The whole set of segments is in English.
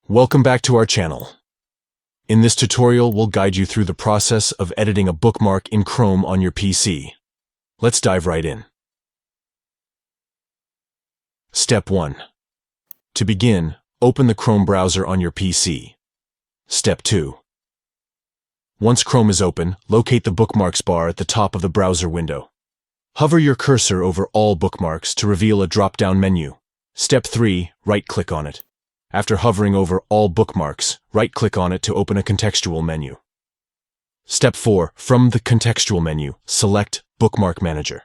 Welcome back to our channel. In this tutorial, we'll guide you through the process of editing a bookmark in Chrome on your PC. Let's dive right in. Step 1. To begin, open the Chrome browser on your PC. Step 2. Once Chrome is open, locate the Bookmarks bar at the top of the browser window. Hover your cursor over All Bookmarks to reveal a drop-down menu. Step 3. Right-click on it. After hovering over All Bookmarks, right-click on it to open a contextual menu. Step 4. From the contextual menu, select Bookmark Manager.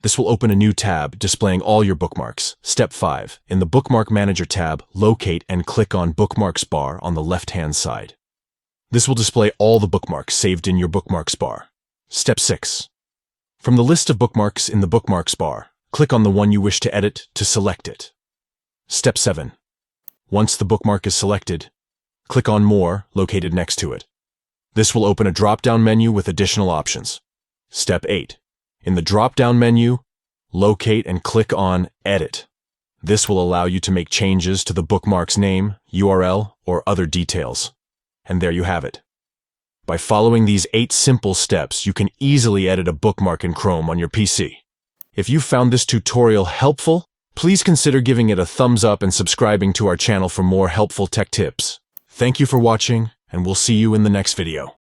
This will open a new tab displaying all your bookmarks. Step 5. In the Bookmark Manager tab, locate and click on Bookmarks bar on the left-hand side. This will display all the bookmarks saved in your Bookmarks bar. Step 6. From the list of bookmarks in the Bookmarks bar, click on the one you wish to edit to select it. Step 7. Once the bookmark is selected, click on More, located next to it. This will open a drop-down menu with additional options. Step 8. In the drop-down menu, locate and click on Edit. This will allow you to make changes to the bookmark's name, URL, or other details. And there you have it. By following these 8 simple steps, you can easily edit a bookmark in Chrome on your PC. If you found this tutorial helpful, please consider giving it a thumbs up and subscribing to our channel for more helpful tech tips. Thank you for watching, and we'll see you in the next video.